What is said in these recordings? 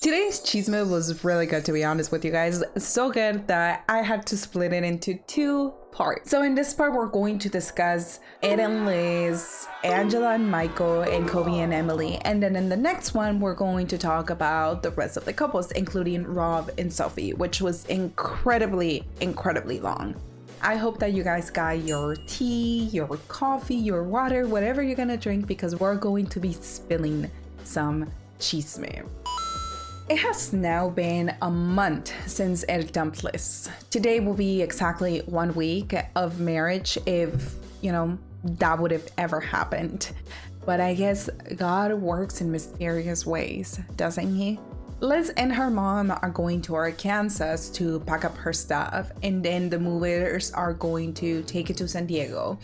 Today's chisme was really good, to be honest with you guys. So good that I had to split it into two parts. So in this part, we're going to discuss Ed and Liz, Angela and Michael, and Kobe and Emily. And then in the next one, we're going to talk about the rest of the couples, including Rob and Sophie, which was incredibly long. I hope that you guys got your tea, your coffee, your water, whatever you're gonna drink, because we're going to be spilling some chisme. It has now been a month since Ed dumped Liz. Today will be exactly 1 week of marriage if, that would have ever happened. But I guess God works in mysterious ways, doesn't he? Liz and her mom are going to Arkansas to pack up her stuff, and then the movers are going to take it to San Diego.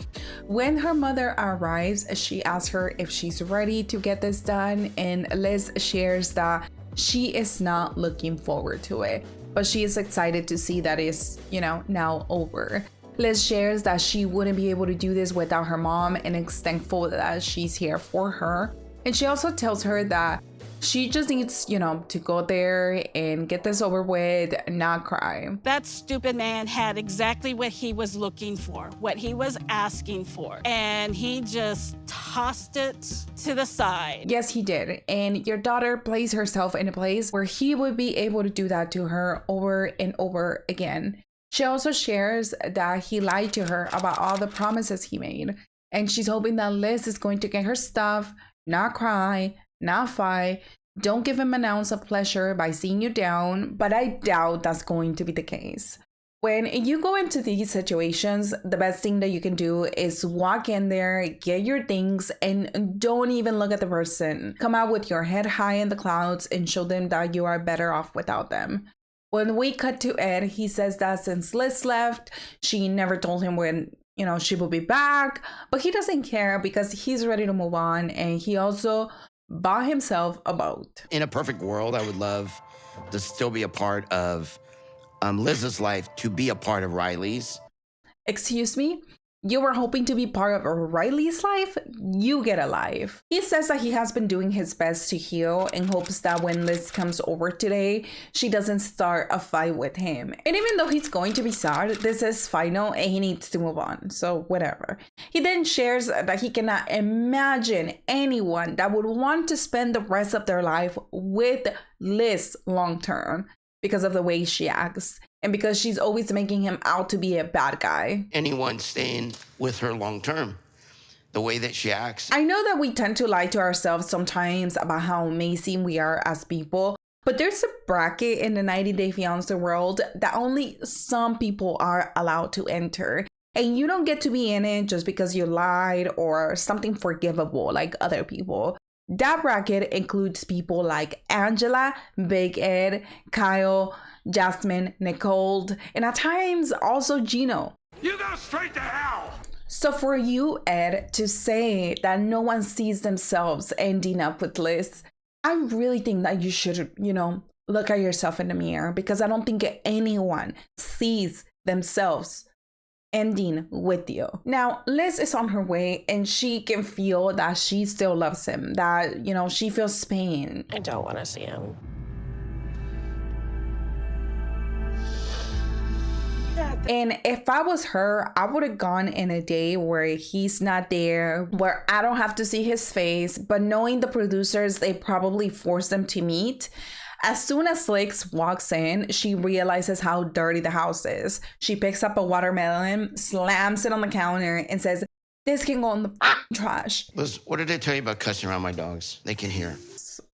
When her mother arrives, she asks her if she's ready to get this done, and Liz shares that she is not looking forward to it, but she is excited to see that it's, now over. Liz shares that she wouldn't be able to do this without her mom and is thankful that she's here for her. And she also tells her that she just needs, to go there and get this over with, not cry. That stupid man had exactly what he was looking for, what he was asking for, and he just tossed it to the side. Yes, he did. And your daughter placed herself in a place where he would be able to do that to her over and over again. She also shares that he lied to her about all the promises he made. And she's hoping that Liz is going to get her stuff, not cry, not fight, don't give him an ounce of pleasure by seeing you down, but I doubt that's going to be the case. When you go into these situations, the best thing that you can do is walk in there, get your things, and don't even look at the person. Come out with your head high in the clouds and show them that you are better off without them. When we cut to Ed, he says that since Liz left, she never told him when she will be back, but he doesn't care because he's ready to move on, and he also bought himself a boat. In a perfect world, I would love to still be a part of Liz's life, to be a part of Riley's. Excuse me? You were hoping to be part of Riley's life? You get a life. He says that he has been doing his best to heal and hopes that when Liz comes over today, she doesn't start a fight with him. And even though he's going to be sad, this is final and he needs to move on. So whatever. He then shares that he cannot imagine anyone that would want to spend the rest of their life with Liz long term because of the way she acts. And because she's always making him out to be a bad guy. Anyone staying with her long term, the way that she acts. I know that we tend to lie to ourselves sometimes about how amazing we are as people, but there's a bracket in the 90-Day Fiancé world that only some people are allowed to enter. And you don't get to be in it just because you lied or something forgivable like other people. That bracket includes people like Angela, Big Ed, Kyle, Jasmine, Nicole, and at times also Gino. You go straight to hell! So for you, Ed, to say that no one sees themselves ending up with Liz, I really think that you should, look at yourself in the mirror, because I don't think anyone sees themselves ending with you. Now, Liz is on her way and she can feel that she still loves him, that, she feels pain. I don't want to see him. And if I was her, I would have gone in a day where he's not there, where I don't have to see his face, but knowing the producers, they probably forced them to meet. As soon as Liz walks in, she realizes how dirty the house is. She picks up a watermelon, slams it on the counter, and says, "This can go in the trash." Liz, what did I tell you about cussing around my dogs? They can hear.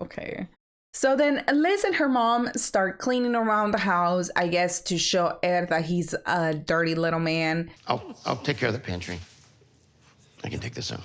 Okay. So then Liz and her mom start cleaning around the house, I guess to show Ed that he's a dirty little man. I'll take care of the pantry. I can take this out.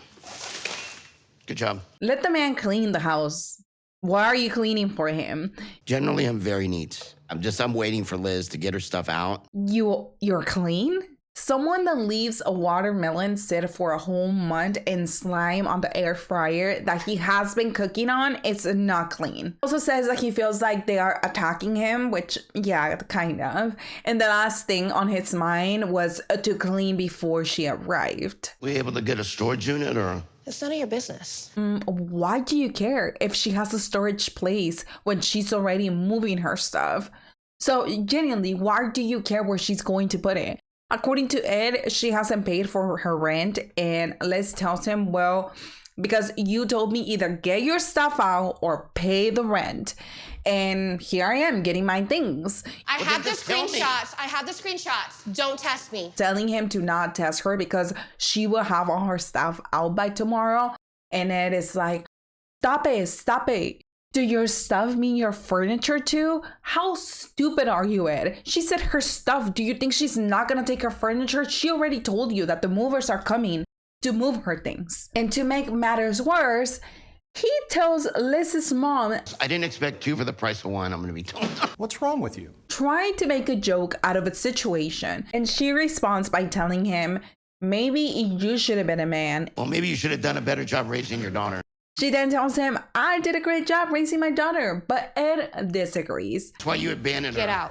Good job. Let the man clean the house. Why are you cleaning for him? Generally, I'm very neat. I'm waiting for Liz to get her stuff out. You're clean? Someone that leaves a watermelon sit for a whole month in slime on the air fryer that he has been cooking on is not clean. Also says that he feels like they are attacking him, which, yeah, kind of. And the last thing on his mind was to clean before she arrived. We able to get a storage unit or It's none of your business. Why do you care if she has a storage place when she's already moving her stuff? So genuinely, why do you care where she's going to put it? According to Ed, she hasn't paid for her rent, and Liz tells him, well, because you told me either get your stuff out or pay the rent. And here I am getting my things. I have the screenshots. Don't test me. Telling him to not test her because she will have all her stuff out by tomorrow. And Ed is like, stop it. Do your stuff mean your furniture too? How stupid are you, Ed? She said her stuff. Do you think she's not gonna take her furniture? She already told you that the movers are coming to move her things. And to make matters worse, he tells Liz's mom, I didn't expect 2 for the price of 1, I'm gonna be told. What's wrong with you? trying to make a joke out of a situation. And she responds by telling him, maybe you should have been a man. Well, maybe you should have done a better job raising your daughter. She then tells him, I did a great job raising my daughter, but Ed disagrees. That's why you abandoned her.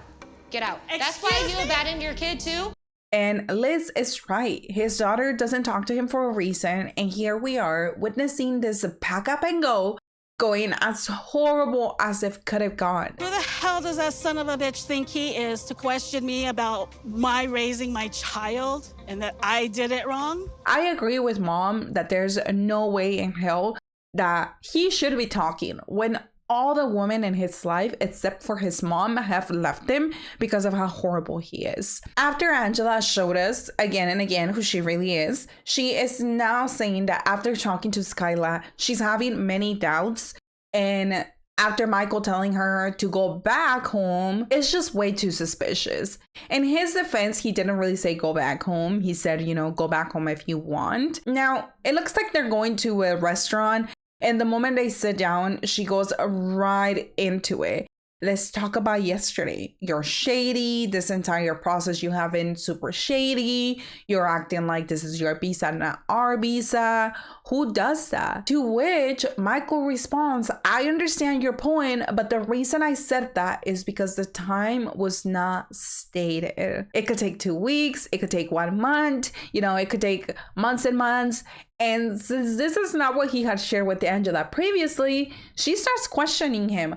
Get out. That's why you abandoned your kid too? And Liz is right. His daughter doesn't talk to him for a reason. And here we are witnessing this pack up and go going as horrible as it could have gone. Who the hell does that son of a bitch think he is to question me about my raising my child and that I did it wrong? I agree with Mom that there's no way in hell that he should be talking when all the women in his life, except for his mom, have left him because of how horrible he is. After Angela showed us again and again who she really is, she is now saying that after talking to Skyla, she's having many doubts. And after Michael telling her to go back home, it's just way too suspicious. In his defense, he didn't really say go back home. He said, you know, go back home if you want. Now, it looks like they're going to a restaurant. And the moment they sit down, she goes right into it. Let's talk about yesterday. You're shady. This entire process you have been super shady. You're acting like this is your visa, not our visa. Who does that? To which Michael responds, I understand your point, but the reason I said that is because the time was not stated. It could take 2 weeks. It could take 1 month. You know, it could take months and months. And since this is not what he had shared with Angela previously, she starts questioning him.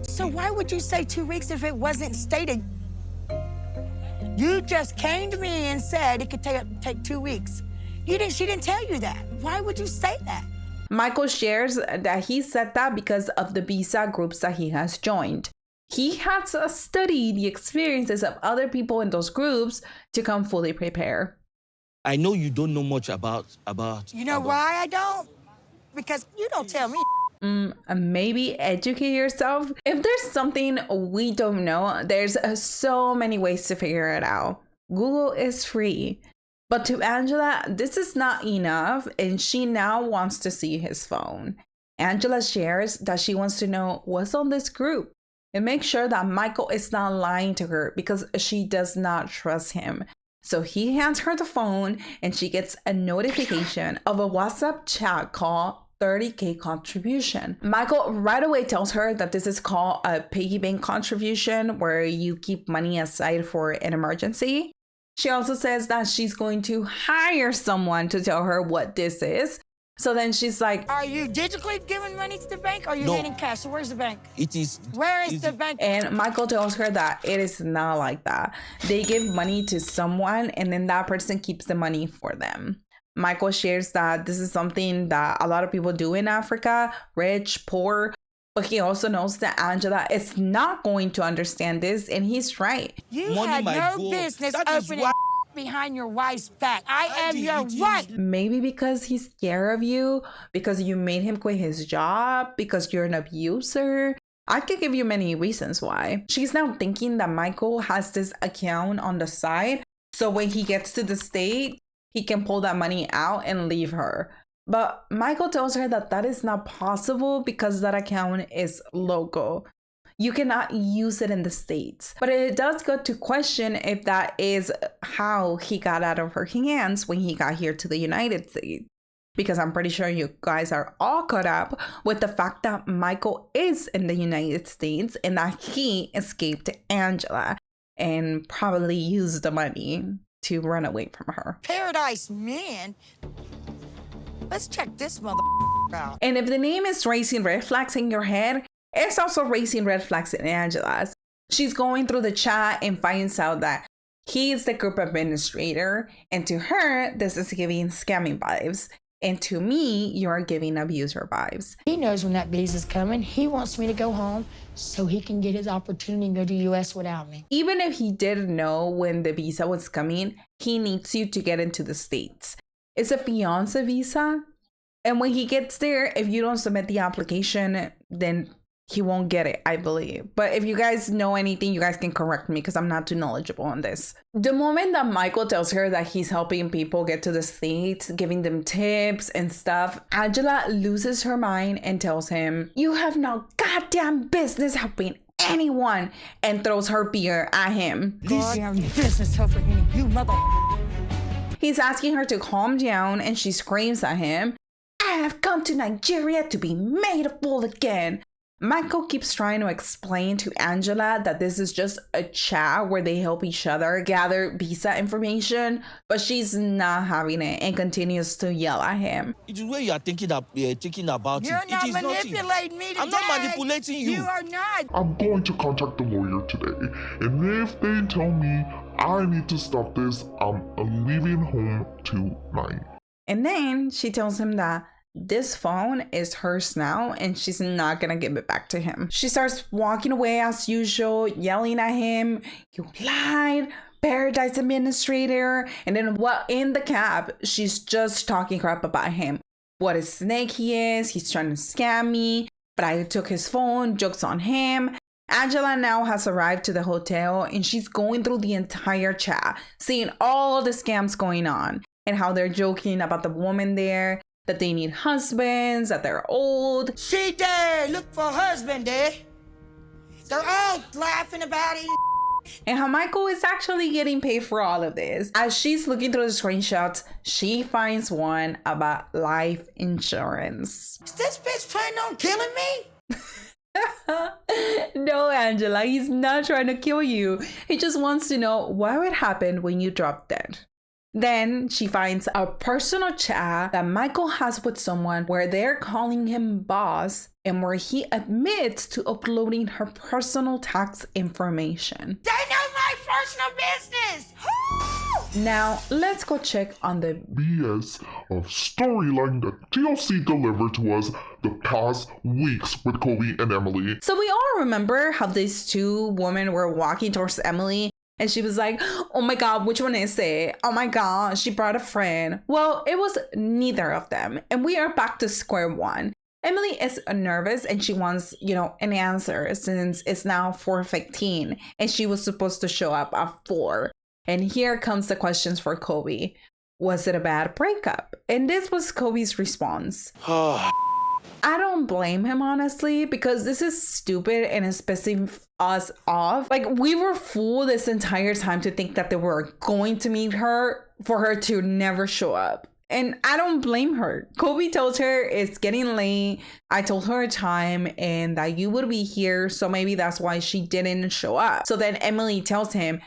So why would you say 2 weeks if it wasn't stated? You just came to me and said it could take 2 weeks. She didn't tell you that. Why would you say that? Michael shares that he said that because of the visa groups that he has joined. He has studied the experiences of other people in those groups to come fully prepared. I know you don't know much about. You know why I don't? Because you don't tell me. Maybe educate yourself. If there's something we don't know, there's so many ways to figure it out. Google is free. But to Angela, this is not enough, and she now wants to see his phone. Angela shares that she wants to know what's on this group and make sure that Michael is not lying to her because she does not trust him. So he hands her the phone and she gets a notification of a WhatsApp chat called 30K contribution. Michael right away tells her that this is called a piggy bank contribution where you keep money aside for an emergency. She also says that she's going to hire someone to tell her what this is. So then she's like, are you digitally giving money to the bank or are you handing cash? So where's the bank? It is. Where is the bank? And Michael tells her that it is not like that. They give money to someone and then that person keeps the money for them. Michael shares that this is something that a lot of people do in Africa, rich, poor, but he also knows that Angela is not going to understand this, and he's right. You had no business opening behind your wife's back. I am your wife. Maybe because he's scared of you, because you made him quit his job, because you're an abuser. I could give you many reasons why. She's now thinking that Michael has this account on the side, so when he gets to the state, he can pull that money out and leave her. But Michael tells her that that is not possible because that account is local. You cannot use it in the States. But it does go to question if that is how he got out of her hands when he got here to the United States. Because I'm pretty sure you guys are all caught up with the fact that Michael is in the United States and that he escaped Angela and probably used the money to run away from her. Paradise men Let's check this mother out. And if the name is raising red flags in your head, it's also raising red flags in Angela's. She's going through the chat and finds out that he is the group administrator. And to her, this is giving scamming vibes. And to me, you're giving abuser vibes. He knows when that visa's coming. He wants me to go home so he can get his opportunity and go to the U.S. without me. Even if he didn't know when the visa was coming, he needs you to get into the States. It's a fiancé visa. And when he gets there, if you don't submit the application, then he won't get it, I believe. But if you guys know anything, you guys can correct me because I'm not too knowledgeable on this. The moment that Michael tells her that he's helping people get to the States, giving them tips and stuff, Angela loses her mind and tells him, "You have no goddamn business helping anyone," and throws her beer at him. Goddamn business helping you mother. He's asking her to calm down and she screams at him, "I have come to Nigeria to be made a fool again." Michael keeps trying to explain to Angela that this is just a chat where they help each other gather visa information, but she's not having it and continues to yell at him. It is where you are thinking about You're it. not It is manipulating me today. I'm not manipulating you. You are not. I'm going to contact the lawyer today, and if they tell me I need to stop this, I'm leaving home tonight. And then she tells him that this phone is hers now and she's not gonna give it back to him. She starts walking away as usual, yelling at him, "You lied, Paradise Administrator." And then in the cab, she's just talking crap about him. What a snake he is, he's trying to scam me, but I took his phone, jokes on him. Angela now has arrived to the hotel and she's going through the entire chat, seeing all the scams going on and how they're joking about the woman there, that they need husbands, that they're old. She did. Look for a husband, there. They're all laughing about it. And how Michael is actually getting paid for all of this. As she's looking through the screenshots, she finds one about life insurance. Is this bitch planning on killing me? No, Angela, he's not trying to kill you. He just wants to know what would happen when you drop dead. Then she finds a personal chat that Michael has with someone where they're calling him boss and where he admits to uploading her personal tax information. They know my personal business. Now, let's go check on the BS of storyline that TLC delivered to us the past weeks with Kobe and Emily. So we all remember how these two women were walking towards Emily and she was like, "Oh my God, which one is it? Oh my God, she brought a friend." Well, it was neither of them. And we are back to square one. Emily is nervous and she wants, an answer since it's now 4:15 and she was supposed to show up at 4. And here comes the questions for Kobe. Was it a bad breakup? And this was Kobe's response. I don't blame him, honestly, because this is stupid and it's pissing us off. Like, we were fooled this entire time to think that they were going to meet her for her to never show up. And I don't blame her. Kobe told her it's getting late. I told her a time and that you would be here. So maybe that's why she didn't show up. So then Emily tells him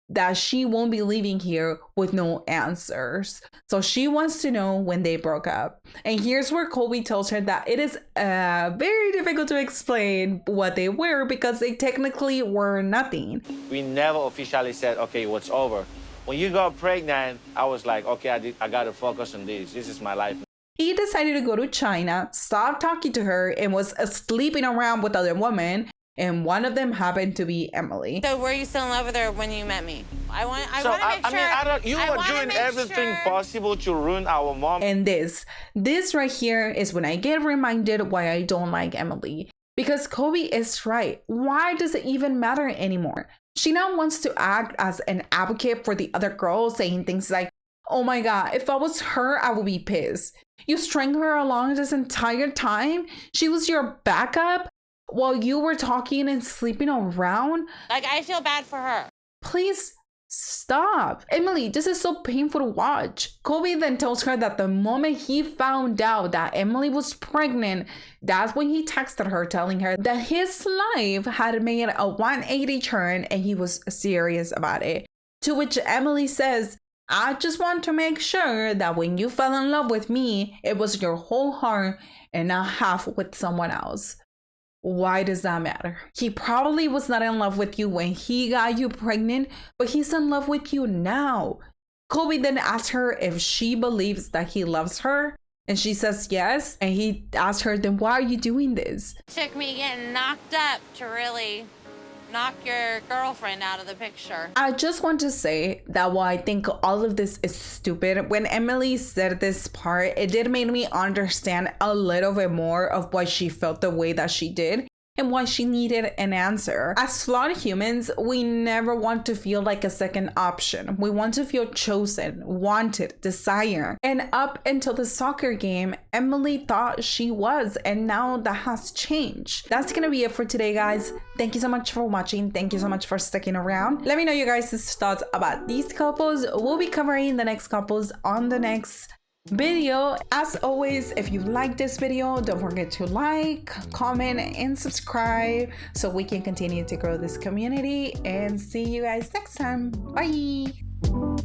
that she won't be leaving here with no answers. So she wants to know when they broke up. And here's where Colby tells her that it is very difficult to explain what they were because they technically were nothing. We never officially said, okay, what's over. When you got pregnant, I was like, okay, I gotta focus on this. This is my life. He decided to go to China, stop talking to her, and was sleeping around with other women. And one of them happened to be Emily. So were you still in love with her when you met me? I want to make sure. You were doing everything possible to ruin our mom. And this right here is when I get reminded why I don't like Emily. Because Kobe is right. Why does it even matter anymore? She now wants to act as an advocate for the other girls, saying things like, "Oh my God, if I was her, I would be pissed. You string her along this entire time? She was your backup while you were talking and sleeping around?" Like, I feel bad for her. Please stop. Emily, this is so painful to watch. Kobe then tells her that the moment he found out that Emily was pregnant, that's when he texted her telling her that his life had made a 180 turn and he was serious about it. To which Emily says, I just want to make sure that when you fell in love with me, it was your whole heart and not half with someone else. Why does that matter? He probably was not in love with you when he got you pregnant, but he's in love with you now. Kobe then asked her if she believes that he loves her, and she says yes. And he asked her, then why are you doing this? It took me getting knocked up to really knock your girlfriend out of the picture. I just want to say that while I think all of this is stupid, when Emily said this part, it did make me understand a little bit more of why she felt the way that she did and why she needed an answer. As flawed humans, we never want to feel like a second option. We want to feel chosen, wanted, desired. And up until the soccer game, Emily thought she was, and now that has changed. That's gonna be it for today, guys. Thank you so much for watching. Thank you so much for sticking around. Let me know you guys' thoughts about these couples. We'll be covering the next couples on the next video. As always, if you like this video, don't forget to like, comment, and subscribe so we can continue to grow this community, and see you guys next time. Bye.